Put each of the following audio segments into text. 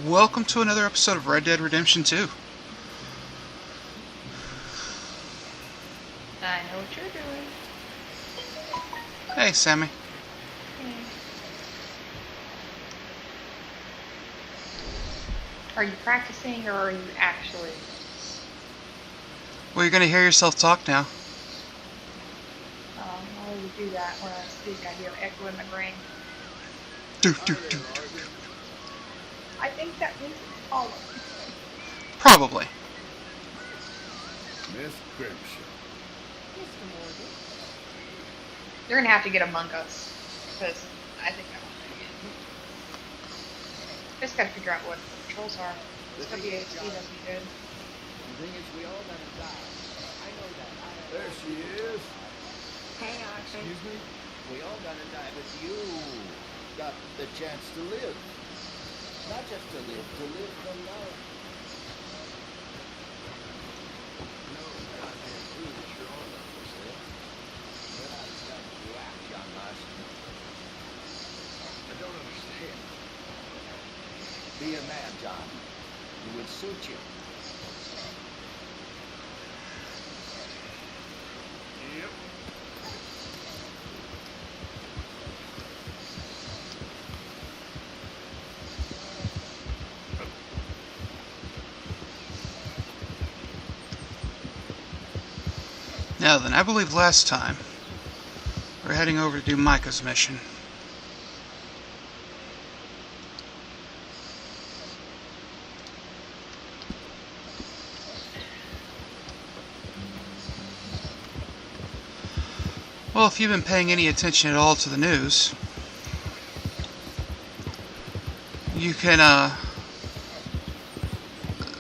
Welcome to another episode of Red Dead Redemption 2. I know what you're doing. Hey, Sammy. Okay. Are you practicing or are you actually? Well, you're going to hear yourself talk now. I always do that when I speak. I hear echo in my brain. Do. I think that means it's hollow. Probably. Miss Grimshaw. Mr. Morgan. You're gonna have to get Among Us, because I think I want to get. Just gotta figure out what the controls are. This WASD doesn't be good. The thing is, we all gonna die. I know that. There she is. Hey, Akshay. Excuse me? We all gonna die, but you got the chance to live. Not just to live from love. No, goddamn fool that you're on that for sale. But I've got to act, John Marston. I don't understand. Be a man, John. It would suit you. Yep. Now then, I believe last time we're heading over to do Micah's mission. Well, if you've been paying any attention at all to the news, you can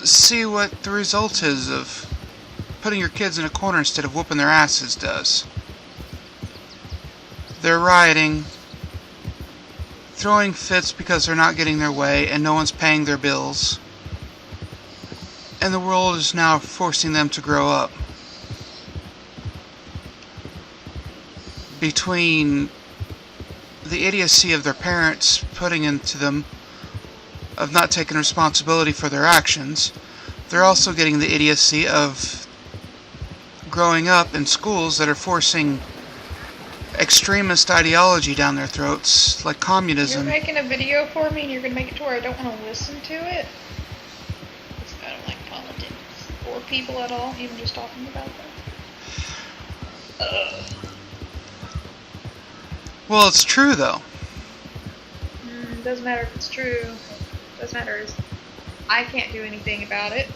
see what the result is of putting your kids in a corner instead of whooping their asses does. They're rioting, throwing fits because they're not getting their way and no one's paying their bills. And the world is now forcing them to grow up. Between the idiocy of their parents putting into them of not taking responsibility for their actions, they're also getting the idiocy of growing up in schools that are forcing extremist ideology down their throats, like communism. You're making a video for me and you're gonna make it to where I don't want to listen to it? Because I don't like politics or people at all, even just talking about them. Well, it's true, though. Doesn't matter if it's true. Doesn't matter is I can't do anything about it.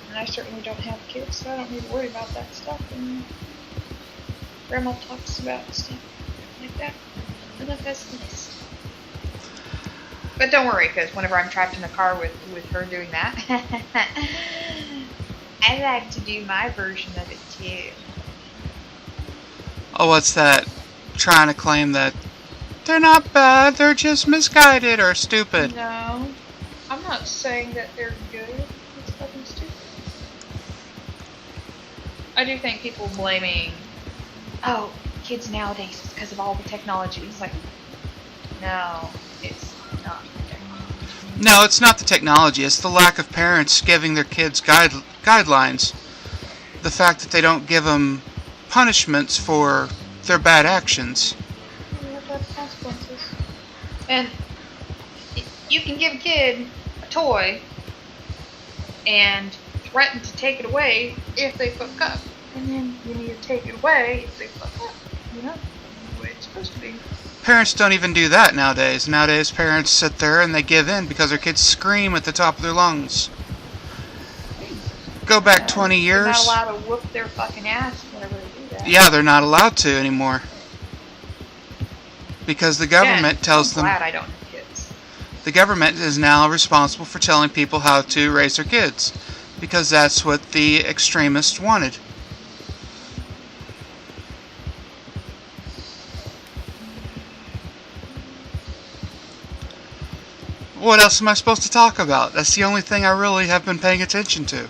And I certainly don't have kids, so I don't need to worry about that stuff. And Grandma talks about stuff like that. And that's nice. But don't worry, because whenever I'm trapped in the car with her doing that, I like to do my version of it too. Oh, what's that? Trying to claim that they're not bad, they're just misguided or stupid. No, I'm not saying that they're good. It's fucking stupid. I do think people blaming, oh, kids nowadays is because of all the technology. It's like, no, it's not the technology. No, it's not the technology. It's the lack of parents giving their kids guidelines. The fact that they don't give them punishments for their bad actions. You have to have consequences. And you can give a kid a toy and threaten to take it away if they fuck up. And then you need to take it away if they fuck up. You know? The way it's supposed to be. Parents don't even do that nowadays. Nowadays, parents sit there and they give in because their kids scream at the top of their lungs. Go back 20 years. They're not allowed to whoop their fucking ass whenever they do that. Yeah, they're not allowed to anymore. Because the government tells them. I'm glad I don't have kids. The government is now responsible for telling people how to raise their kids. Because that's what the extremists wanted. What else am I supposed to talk about? That's the only thing I really have been paying attention to.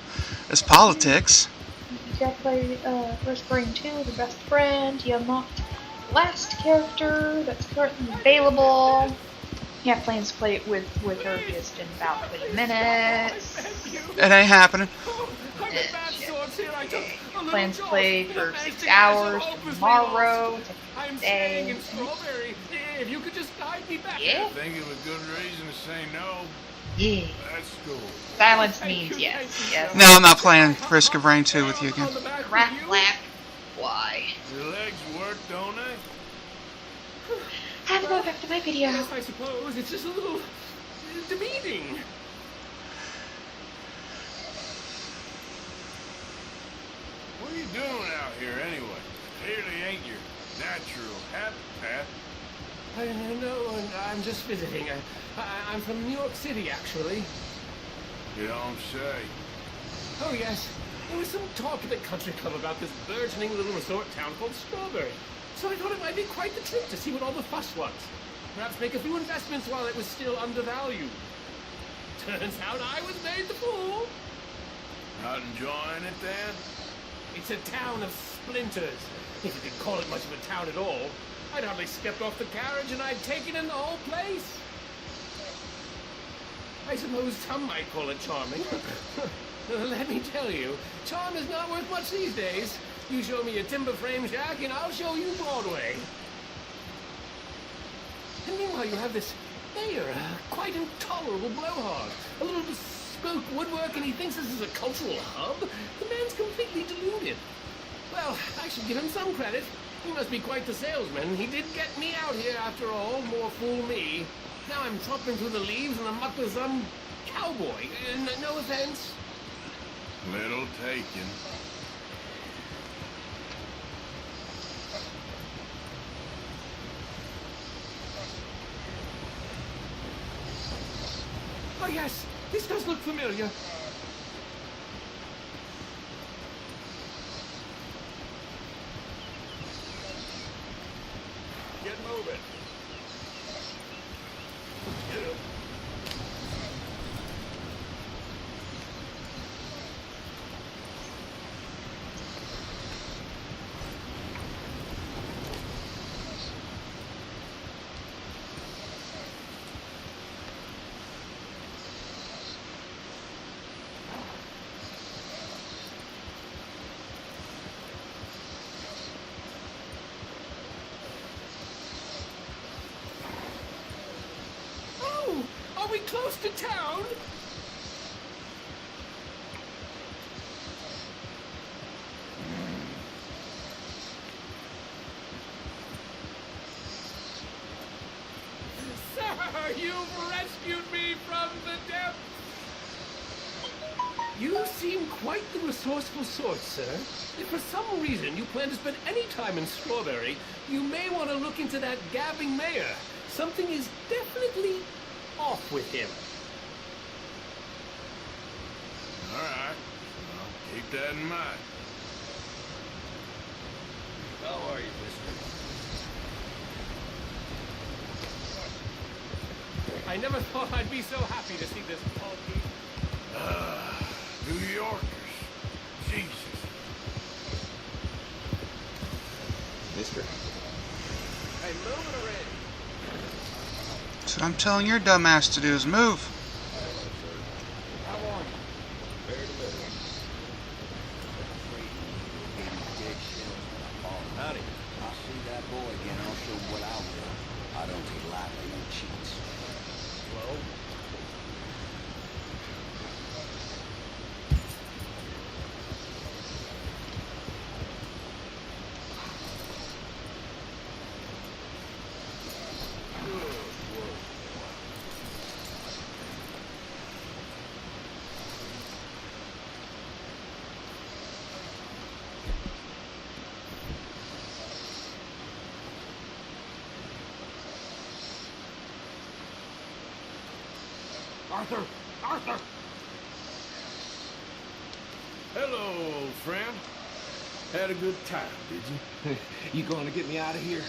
Is politics. You gotta play First Brain 2, the best friend. You unlocked the last character that's currently available. You have plans to play it with her just in about 20 minutes. It ain't happening. Plans to play for 6 hours tomorrow. I'm Today. staying in Strawberry. If you could just guide me back. Yeah. I think of a good reason to say no. Yeah. Let's go. Silence means yes. Yes. No, I'm not playing Risk of Rain 2 with you again. Rat flap. Why? Your legs work, don't they? I have to go back to my video. Yes, I suppose. It's just a little demeaning. What are you doing out here anyway? Clearly ain't your natural habitat. I don't know, and I'm just visiting. I'm from New York City, actually. You don't say. Oh, yes. There was some talk at the country club about this burgeoning little resort town called Strawberry. So I thought it might be quite the trip to see what all the fuss was. Perhaps make a few investments while it was still undervalued. Turns out I was made the fool. Not enjoying it then? It's a town of splinters. If you could call it much of a town at all. I'd hardly stepped off the carriage and I'd taken in the whole place. I suppose some might call it charming. Let me tell you, charm is not worth much these days. You show me a timber frame shack and I'll show you Broadway. And meanwhile you have this mayor, a quite intolerable blowhard. A little bespoke woodwork and he thinks this is a cultural hub? The man's completely deluded. Well, I should give him some credit. He must be quite the salesman. He did get me out here after all. More fool me. Now I'm tromping through the leaves in the muck with some cowboy. No offense. Little taken. Oh yes, this does look familiar. Get moving. Oh, are we close to town? Sir, you've rescued me from the depths. You seem quite the resourceful sort, sir. If for some reason you plan to spend any time in Strawberry, you may want to look into that gabbing mayor. Something is definitely off with him. All right. Well, keep that in mind. How are you, mister? I never thought I'd be so happy to see this tall geek. New Yorkers. Jesus. Mister? Hey, move it already. So what I'm telling your dumb ass to do is move. How are you? Very little. Howdy. I'll see that boy again. I'll show him what I will. I don't take lightly on cheats. Well, Arthur! Arthur! Hello, old friend. Had a good time, did you? You going to get me out of here?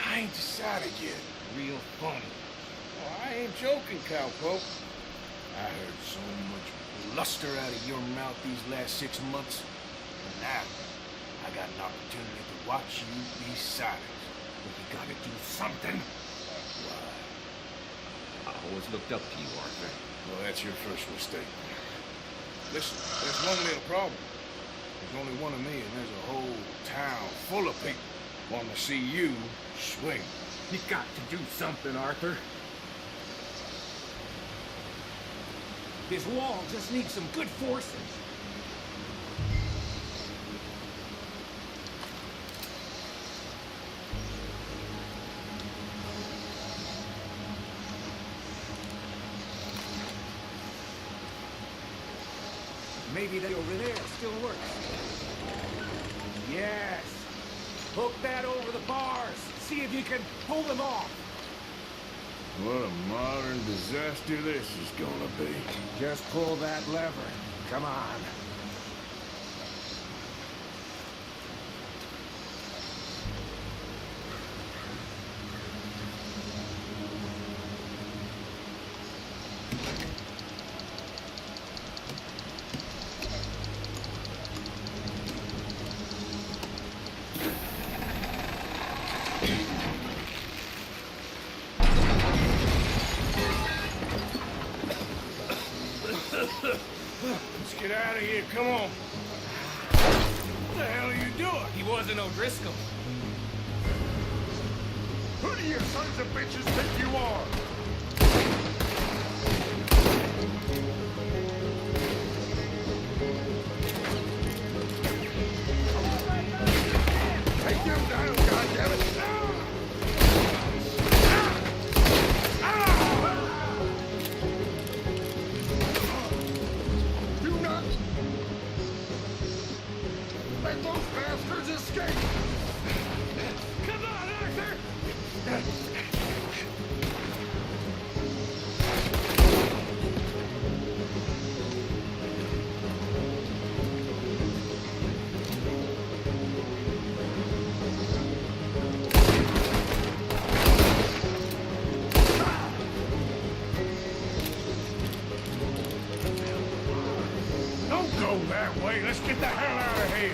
I ain't decided yet. Real funny. Oh, I ain't joking, cowpoke. I heard so much bluster out of your mouth these last 6 months. And now, I got an opportunity to watch you be silent. But we gotta do something. Why? I always looked up to you, Arthur. Well, that's your first mistake. Listen, there's one little problem. There's only one of me, and there's a whole town full of people wanting to see you swing. You got to do something, Arthur. This wall just needs some good forces. Maybe that over there still works. Yes. Hook that over the bars. See if you can pull them off. What a modern disaster this is gonna be. Just pull that lever. Come on. Let's get out of here, come on. What the hell are you doing? He wasn't O'Driscoll. Who do you sons of bitches think you are? Take them down, goddammit! Do not let those bastards escape! Come on, Arthur! Don't go that way. Let's get the hell out of here.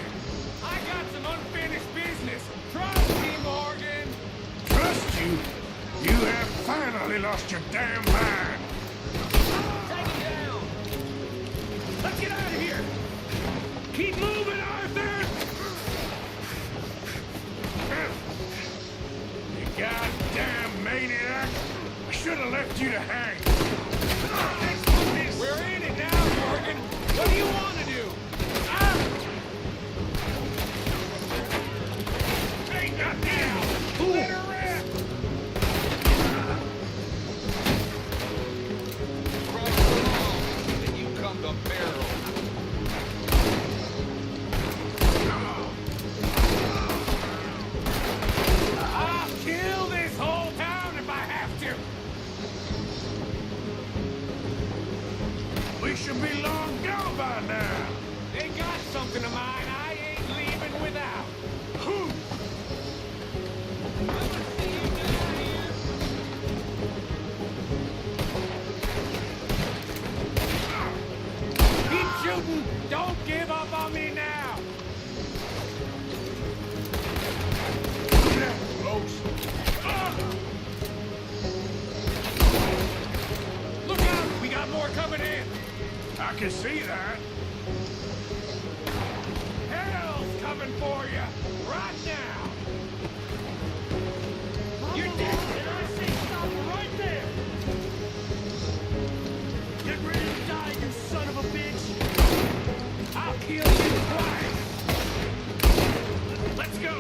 I got some unfinished business. Trust me, Morgan. Trust you? You have finally lost your damn mind. Take him down. Let's get out of here. Keep moving, Arthur. You goddamn maniac. I should have left you to hang. We're in it now, Morgan. What do you want to do? Ain't not now. Let her rip. Then you come to barrel. I'll kill this whole town if I have to. We should be long gone by now. They got something of mine I ain't leaving without. Who? Keep shooting. Don't give up on me now. Look at close. Look out. We got more coming in. I can see that. Hell's coming for you. Right now. You're dead. Did I say stop right there? Get ready to die, you son of a bitch. I'll kill you twice. Let's go.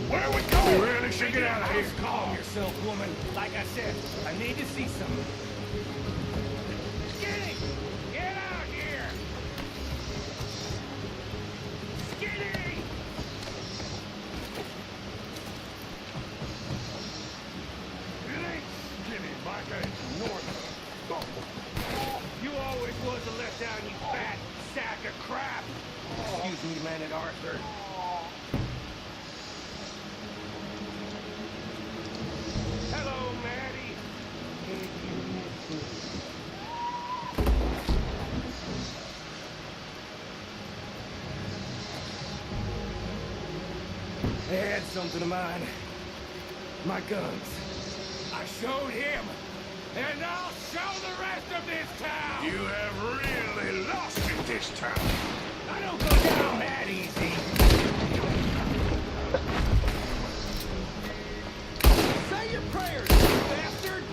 Where are we going? We really should get out of here. Calm yourself, woman. Like I said, I need to see something. Skinny! Get out here! Skinny! It ain't skinny, Micah. It's north. You always was a letdown, you fat sack of crap! Excuse me, Lieutenant Arthur. Hello, Maddie. They had something of mine. My guns. I I showed him, and I'll show the rest of this town. You have really lost it this time. I don't go down that easy. Say your prayers, you bastard.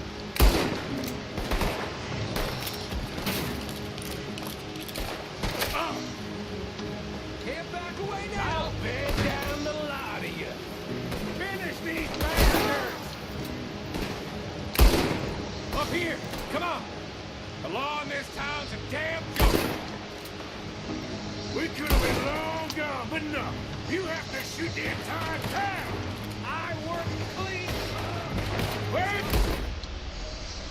Can't back away now. I'll bed down the lot of you. Finish these bastards. Up here, come on. The law in this town's a damn joke. We could have been long gone, but no. You have to shoot the entire town. I work clean. Wait.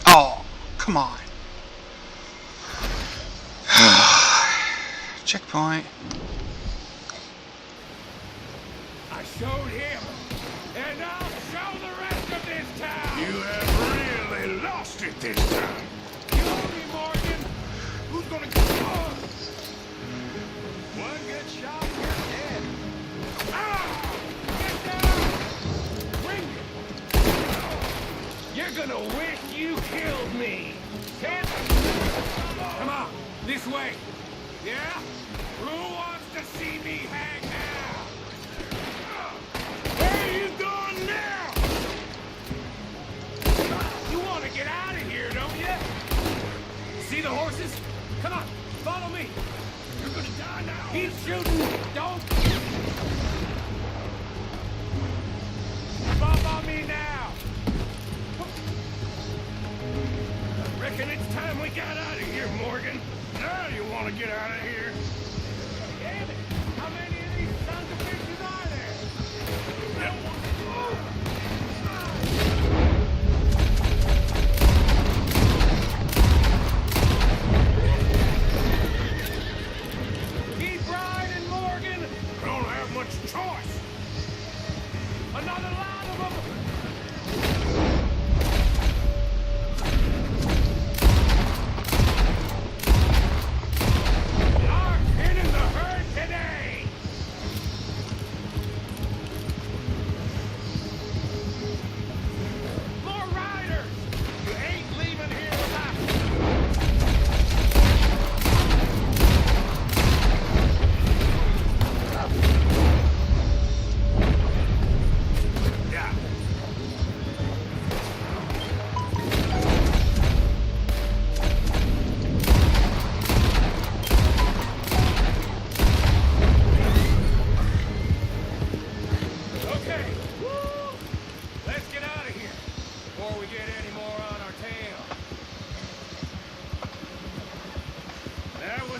Oh, come on. Checkpoint. I showed him, and I'll show the rest of this town. You have really lost it this time. You owe me, Morgan. Who's gonna go? One good shot, you're dead. Ah! Get down! Bring it! You're gonna wish you killed me. Can't... Come on, this way. Yeah? Who wants to see me hang now? Where are you going now? You want to get out of here, don't you? See the horses? Come on, follow me. You're gonna die now. Keep shooting. Don't. Bump on me now. I reckon it's time we got out of here, Morgan. Now you want to get out of here? Damn it! How many of these sons of bitches are there? Keep riding, Morgan! I don't have much choice. Another lot of them!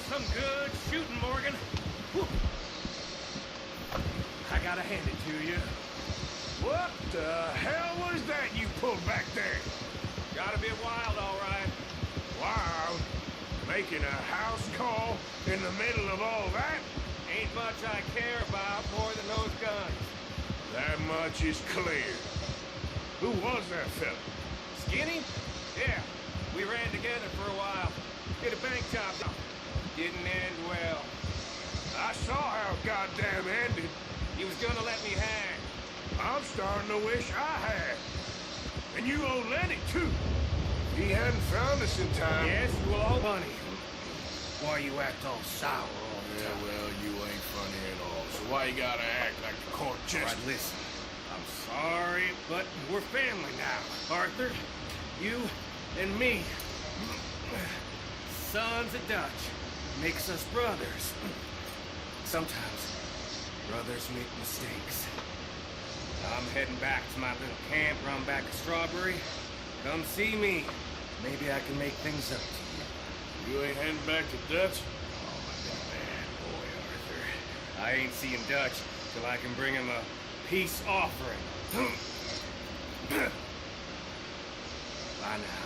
Some good shooting, Morgan. Whew. I gotta hand it to you. What the hell was that you pulled back there? Gotta be wild, all right. Wild? Making a house call in the middle of all that? Ain't much I care about more than those guns. That much is clear. Who was that fella? Skinny? Yeah. We ran together for a while. Did a bank job. Didn't end well. I saw how it goddamn ended. He was gonna let me hang. I'm starting to wish I had. And you owe Lenny, too. He hadn't found us in time. Yes, you will owe money. Why you act all sour all the Yeah, time? well, you ain't funny at all. So why you gotta act like the court All jester? right, listen. I'm sorry, but we're family now. Arthur, you and me. Sons of Dutch. Makes us brothers. Sometimes brothers make mistakes. I'm heading back to my little camp round back of Strawberry. Come see me. Maybe I can make things up to you. You ain't heading back to Dutch? Oh, I've been a bad boy, Arthur. I ain't seeing Dutch till I can bring him a peace offering. Bye now.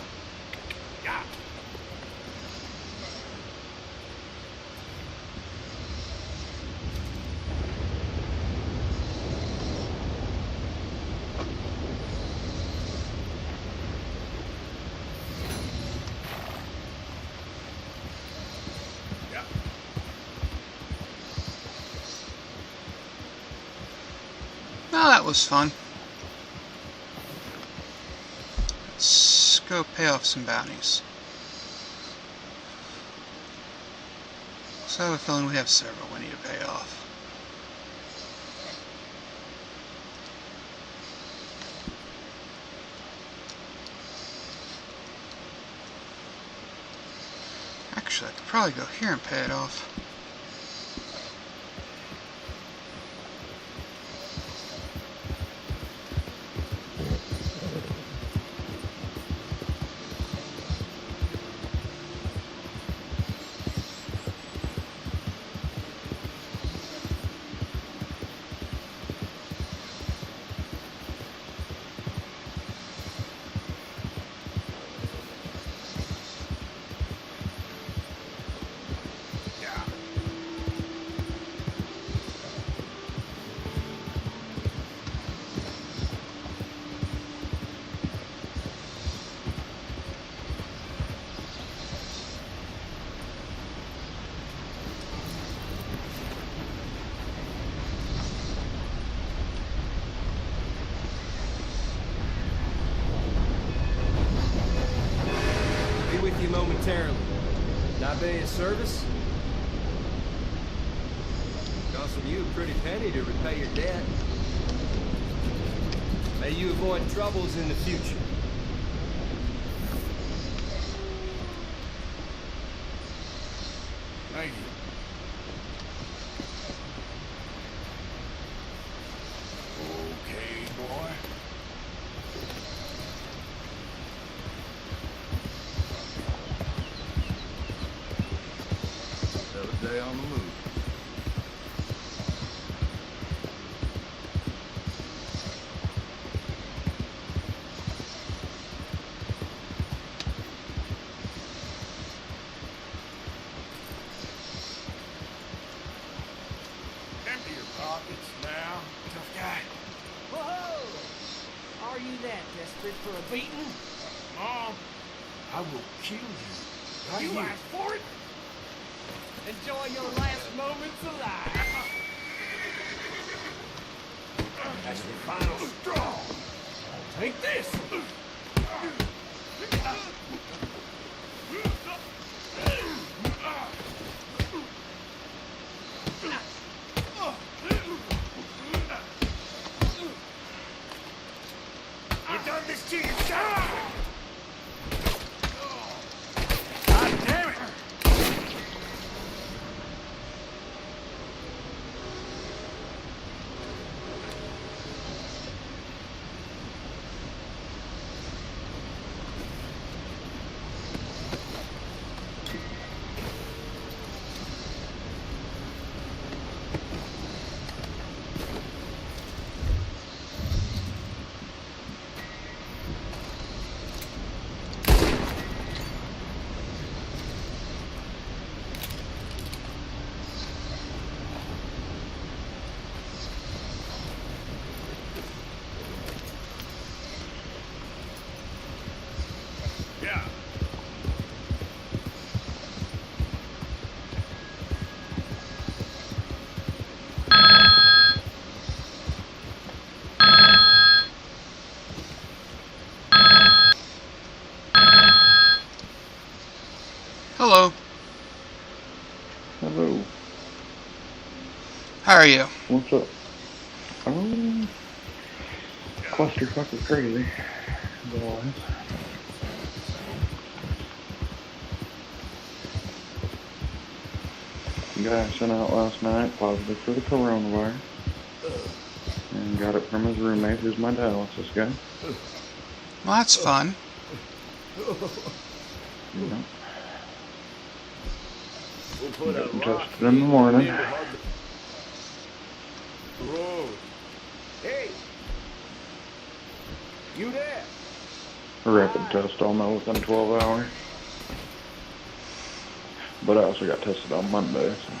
Yeah. Oh, that was fun. go pay off some bounties. So I have a feeling we have several we need to pay off. Actually, I could probably go here and pay it off. With you momentarily. Not be of service? Cost from you a pretty penny to repay your debt. May you avoid troubles in the future. Thank you. Okay, boy. Another day on the move. Empty your pockets now, tough guy. Whoa! Are you that desperate for a beating? Mom, I will kill you. Right You here. asked for it? Enjoy your last moments alive. That's your final straw. Take this. You done this to yourself! God damn it! Yeah. Hello. Hello. How are you? What's up? Clusterfuck is crazy. As always. Guy I sent out last night positive for the coronavirus. And got it from his roommate, who's my dialysis guy. Well, that's fun. Yeah. We'll put a Got him rock tested in the morning. Whoa. Hey! You there? A rapid test, I'll know within 12 hours. But I also got tested on Monday, so.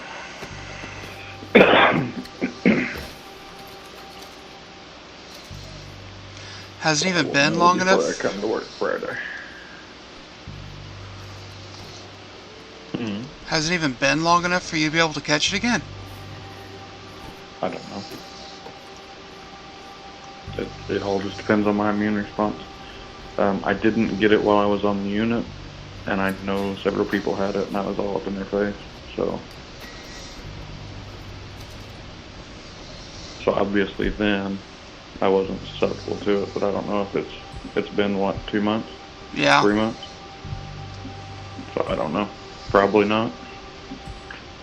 Hasn't even been long Before enough. I come to work Friday. Hasn't even been long enough for you to be able to catch it again. I don't know. It all just depends on my immune response. I didn't get it while I was on the unit, and I know several people had it, and I was all up in their face. So obviously then I wasn't susceptible to it, but I don't know if it's been what, 2 months, Yeah. 3 months. So I don't know. Probably not.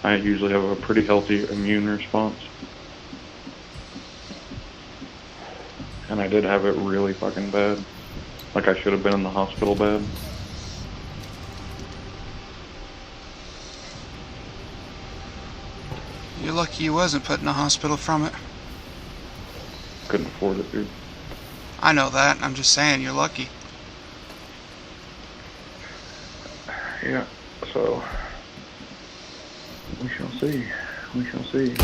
I usually have a pretty healthy immune response. And I did have it really fucking bad. Like I should have been in the hospital bed. You're lucky you wasn't put in the hospital from it. Couldn't afford it, dude. I know that. I'm just saying you're lucky. Yeah, so we shall see. We shall see.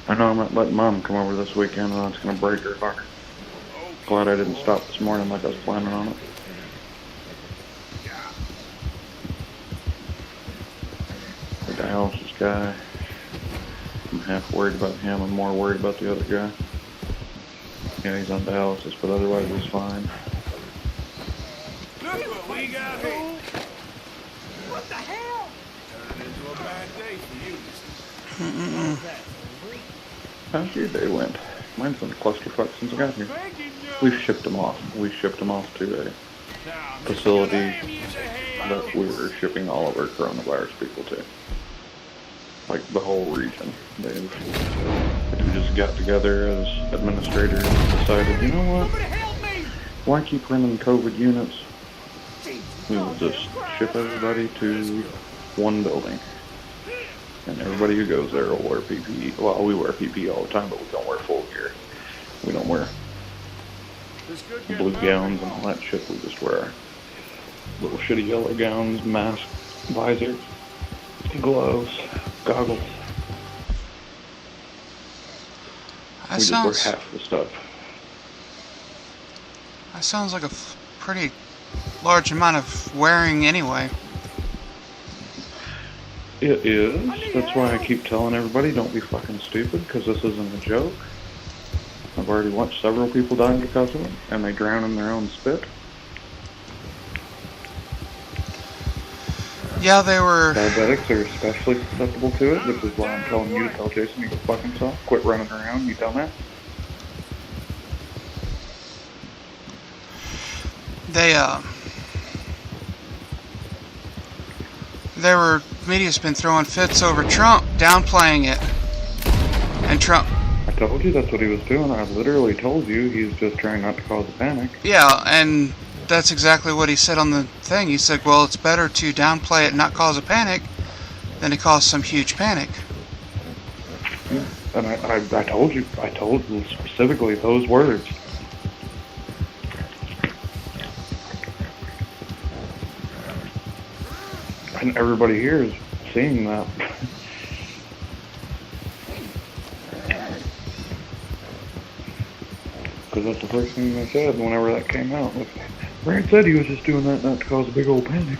I know I'm not letting Mom come over this weekend, and that's gonna break her heart. Glad I didn't stop this morning like I was planning on it. The dialysis guy, I'm half worried about him. I'm more worried about the other guy. Yeah, he's on dialysis, but otherwise he's fine. Look what we got here. What the hell? Turned into a bad day for you, mister. How's your day went? Mine's been a clusterfuck since I got here. Thank you, Joe. We've shipped them off. We shipped them off to a Now, facility Mr. Lamb, use a hand. that we were shipping all of our coronavirus people to. Like the whole region. They just got together as administrators and decided, you know what? Somebody help me! Why keep running COVID units? We will just ship everybody to one building. And everybody who goes there will wear PPE. Well, we wear PPE all the time, but we don't wear full gear. We don't wear This good get blue better. gowns and all that shit. We just wear little shitty yellow gowns, masks, visors, gloves, goggles. That We sounds. just wear half the stuff. That sounds like a pretty large amount of wearing anyway. It is. That's why I keep telling everybody, don't be fucking stupid, because this isn't a joke. I've already watched several people die because of it, and they drown in their own spit. Yeah, they were. Diabetics are especially susceptible to it, which is why I'm telling you to tell Jason to go fuck himself. Quit running around, you dumbass. Media's been throwing fits over Trump, downplaying it. And Trump, I told you that's what he was doing. I literally told you he's just trying not to cause a panic. yeah, and that's exactly what he said on the thing. He said, well, it's better to downplay it and not cause a panic than to cause some huge panic. And I told you specifically those words. And everybody here is seeing that. Because that's the first thing they said whenever that came out. Like, Brad said he was just doing that not to cause a big old panic.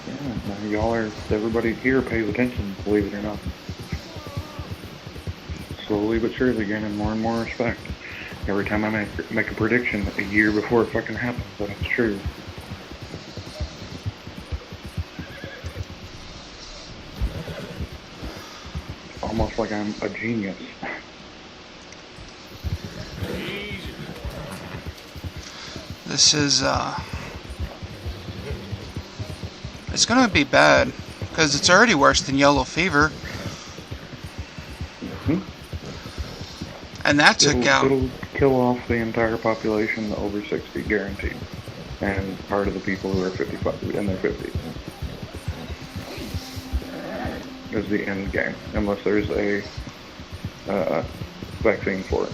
Yeah, now everybody here pays attention, believe it or not. Slowly but surely gaining more and more respect. Every time I make a prediction a year before it fucking happens, that it's true. Almost like I'm a genius. This is, it's gonna be bad, because it's already worse than yellow fever. And that took out. It'll kill off the entire population over 60, guaranteed. And part of the people who are 55 in their 50s. Is the end game, unless there's a vaccine for it.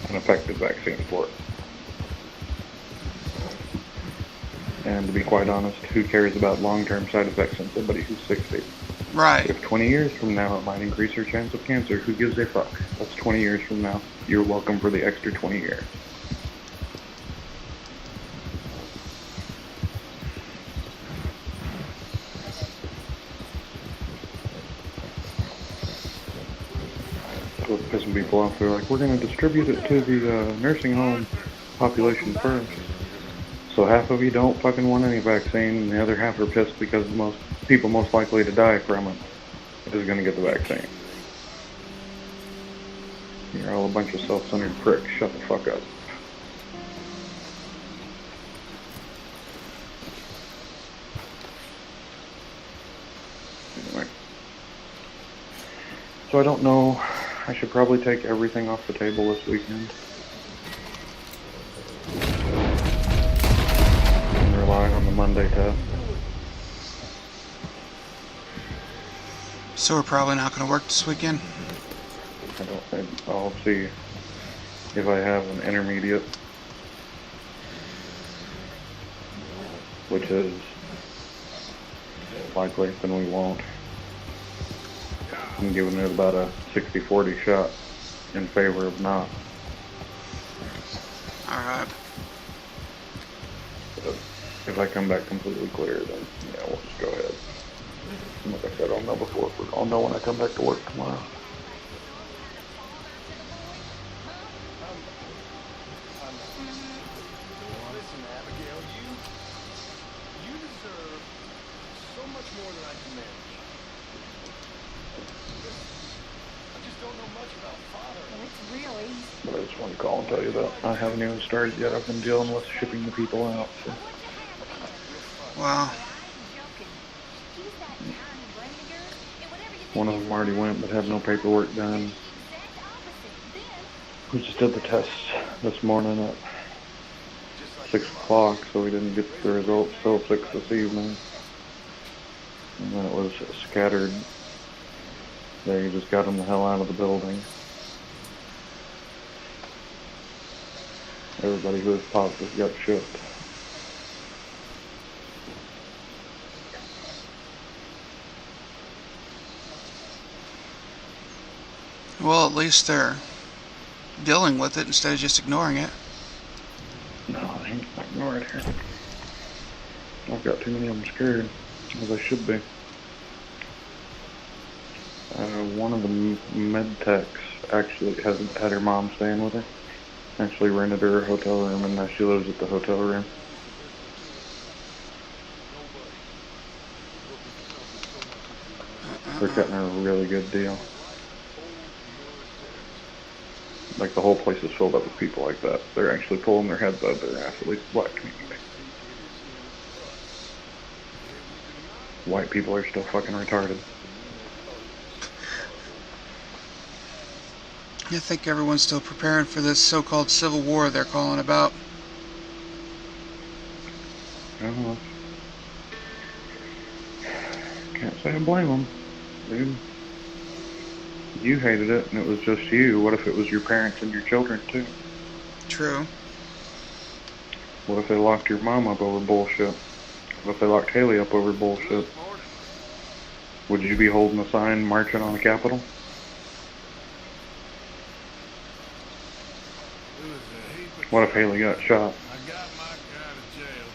An effective vaccine for it. And to be quite honest, who cares about long-term side effects in somebody who's 60? Right. If 20 years from now it might increase your chance of cancer, who gives a fuck? That's 20 years from now. You're welcome for the extra 20 years. That's what's pissing people off. They're like, we're going to distribute it to the nursing home population first. So half of you don't fucking want any vaccine, and the other half are pissed because the most people most likely to die from it is going to get the vaccine. You're all a bunch of self-centered pricks. Shut the fuck up. Anyway. So I don't know. I should probably take everything off the table this weekend. And rely on the Monday test. So we're probably not going to work this weekend. I'll see if I have an intermediate, which is likely, then we won't. I'm giving it about a 60-40 shot in favor of not. Alright. But if I come back completely clear, then yeah, we'll just go ahead. And like I said, I'll know I'll know when I come back to work tomorrow. Listen, Abigail, you deserve so much more than I can manage. I just don't know much about father. It's really. But I just wanted to call and tell you that I haven't even started yet. I've been dealing with shipping the people out. So. Wow. One of them already went but had no paperwork done. We just did the tests this morning at 6 o'clock, so we didn't get the results till 6 this evening. And then it was scattered. They just got them the hell out of the building. Everybody who was positive got shipped. Well, at least they're dealing with it instead of just ignoring it. No, I ain't ignoring it here. I've got too many of them scared, as I should be. One of the med techs actually had her mom staying with her. Actually rented her a hotel room, and now she lives at the hotel room. They're cutting her a really good deal. Like, the whole place is filled up with people like that. They're actually pulling their heads out of their ass, at least the black community. White people are still fucking retarded. I think everyone's still preparing for this so-called civil war they're calling about. I don't know. Can't say I blame them, dude. You hated it, and it was just you. What if it was your parents and your children, too? True. What if they locked your mom up over bullshit? What if they locked Haley up over bullshit? Would you be holding a sign marching on the Capitol? What if Haley got shot?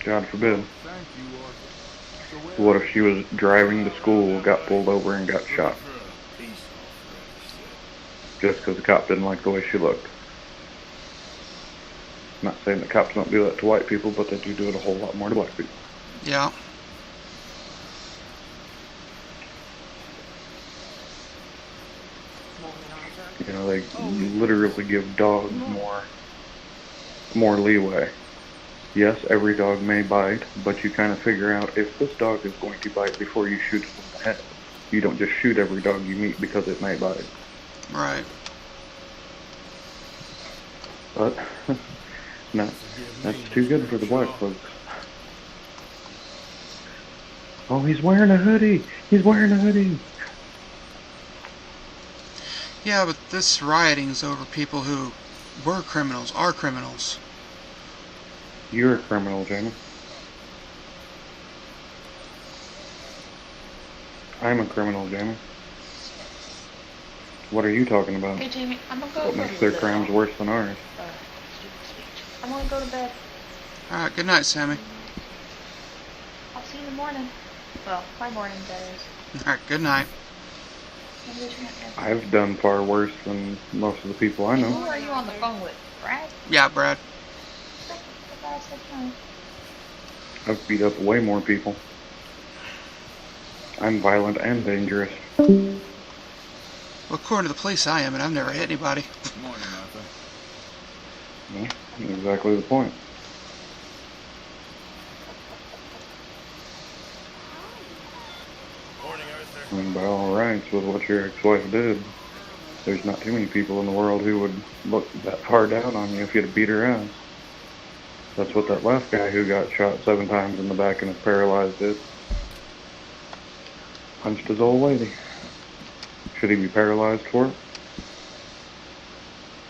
God forbid. What if she was driving to school, got pulled over, and got shot? Just because the cop didn't like the way she looked. I'm not saying the cops don't do that to white people, but they do it a whole lot more to black people. Yeah. You know, they literally give dogs more leeway. Yes, every dog may bite, but you kind of figure out if this dog is going to bite before you shoot it in the head. You don't just shoot every dog you meet because it may bite. Right. But, no, that's too good for the black folks. Oh, he's wearing a hoodie! He's wearing a hoodie! Yeah, but this rioting is over people who were criminals, are criminals. You're a criminal, Jamie. I'm a criminal, Jamie. What are you talking about? Hey, Jamie, I'm gonna go What makes their crimes worse than ours? I'm gonna go to bed. Alright, good night, Sammy. I'll see you in the morning. Well, my morning, that is. Alright, good night. I wish you hadn't answered. I've done far worse than most of the people I Who know. are you on the phone with? Brad? Yeah, Brad. The guy said no. I've beat up way more people. I'm violent and dangerous. Well, according to the police, I am, and I've never hit anybody. Morning, Martha. Yeah, exactly the point. Morning, Arthur. And by all rights, with what your ex-wife did, there's not too many people in the world who would look that far down on you if you'd beat her ass. That's what that last guy who got shot 7 times in the back and is paralyzed did. Punched his old lady. Should he be paralyzed for it?